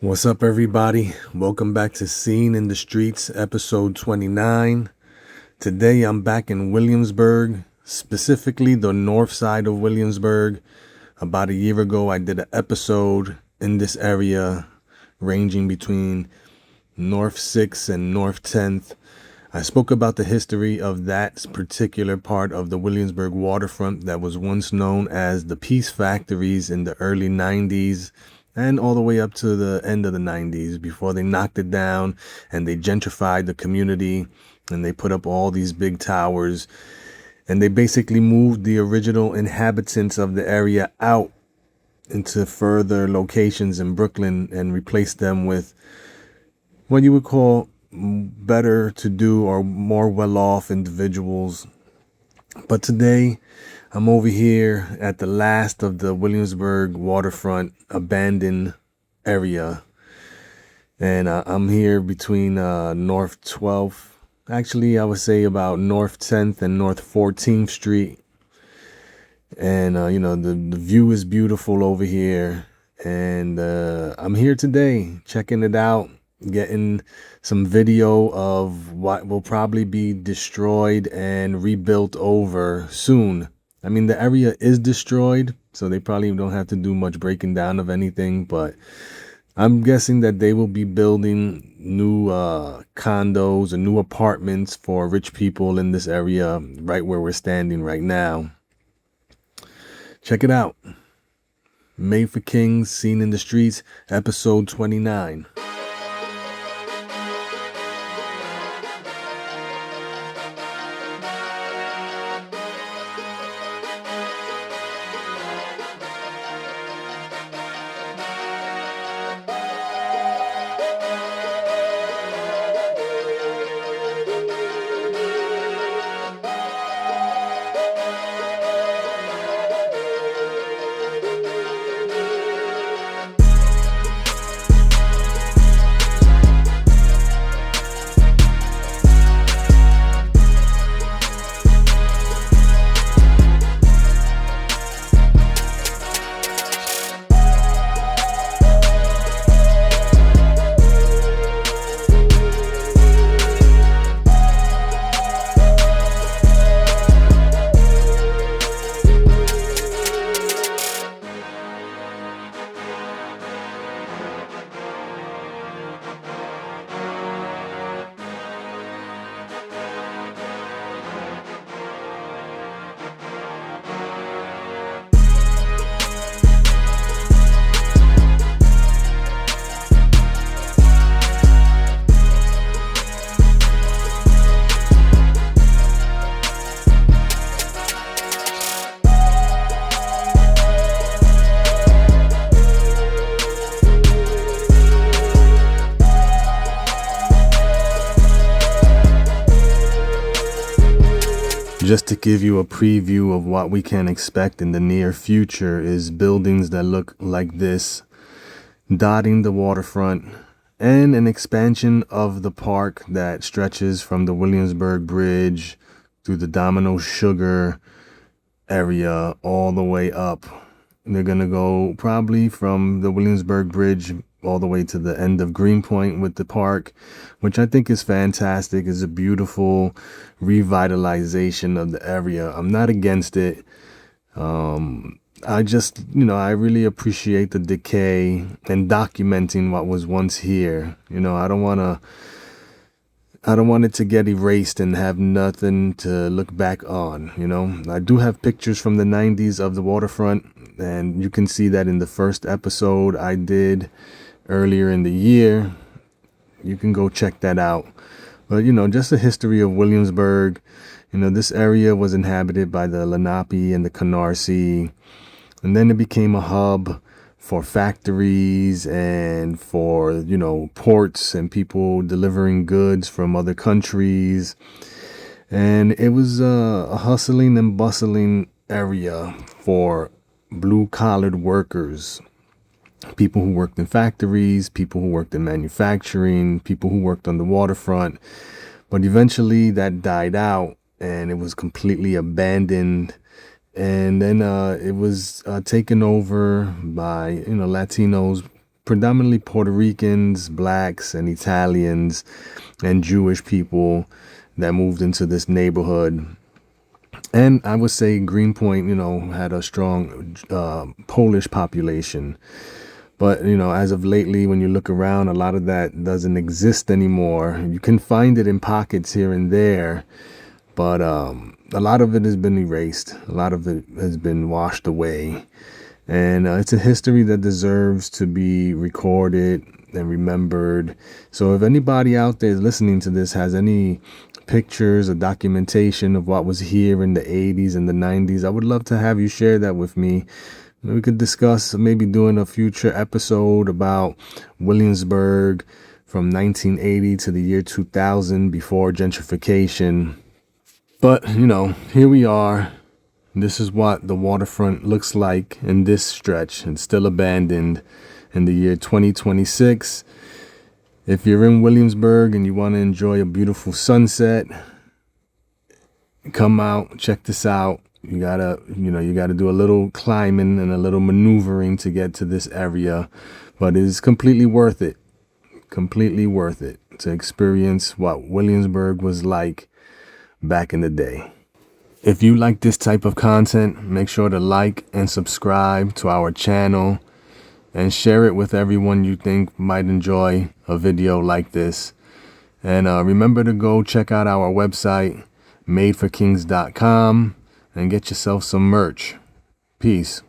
What's up, everybody? Welcome back to Scene in the Streets, episode 29. Today I'm back in Williamsburg, specifically the north side of Williamsburg. About a year ago, I did an episode in this area ranging between North 6th and North 10th. I spoke about the history of that particular part of the Williamsburg Waterfront that was once known as the Peace Factories in the early 90s. And all the way up to the end of the 90s before they knocked it down and they gentrified the community and they put up all these big towers. And they basically moved the original inhabitants of the area out into further locations in Brooklyn and replaced them with what you would call better to do or more well-off individuals. But today, I'm over here at the last of the Williamsburg Waterfront abandoned area. And I'm here between North 12th. Actually, I would say about North 10th and North 14th Street. And, the view is beautiful over here. And I'm here today checking it out, getting some video of what will probably be destroyed and rebuilt over soon. I mean, the area is destroyed, so they probably don't have to do much breaking down of anything, but I'm guessing that they will be building new condos and new apartments for rich people in this area right where we're standing right now. Check it out. Made for Kings, Scene in the Streets, episode 29. Just to give you a preview of what we can expect in the near future is buildings that look like this, dotting the waterfront, and an expansion of the park that stretches from the Williamsburg Bridge through the Domino Sugar area all the way up. They're going to go probably from the Williamsburg Bridge all the way to the end of Greenpoint with the park, which I think is fantastic. It's a beautiful revitalization of the area. I'm not against it. I just, I really appreciate the decay and documenting what was once here. I don't want it to get erased and have nothing to look back on. I do have pictures from the 90s of the waterfront, and you can see that in the first episode I did earlier in the year. You can go check that out. But, just the history of Williamsburg. This area was inhabited by the Lenape and the Canarsie. And then it became a hub for factories and for, ports and people delivering goods from other countries. And it was a hustling and bustling area for blue-collared workers. People who worked in factories, people who worked in manufacturing, people who worked on the waterfront. But eventually that died out and it was completely abandoned. And then it was taken over by, Latinos predominantly Puerto Ricans, blacks, and Italians, and Jewish people that moved into this neighborhood. And I would say Greenpoint, had a strong Polish population. But, as of lately, when you look around, a lot of that doesn't exist anymore. You can find it in pockets here and there, but a lot of it has been erased. A lot of it has been washed away. And it's a history that deserves to be recorded and remembered. So if anybody out there listening to this has any pictures or documentation of what was here in the 80s and the 90s, I would love to have you share that with me. We could discuss maybe doing a future episode about Williamsburg from 1980 to the year 2000 before gentrification. But, here we are. This is what the waterfront looks like in this stretch. It's still abandoned in the year 2026. If you're in Williamsburg and you want to enjoy a beautiful sunset, come out, check this out. You gotta do a little climbing and a little maneuvering to get to this area, but it is completely worth it. Completely worth it to experience what Williamsburg was like back in the day. If you like this type of content, make sure to like and subscribe to our channel and share it with everyone you think might enjoy a video like this. And remember to go check out our website, madeforkings.com, and get yourself some merch. Peace.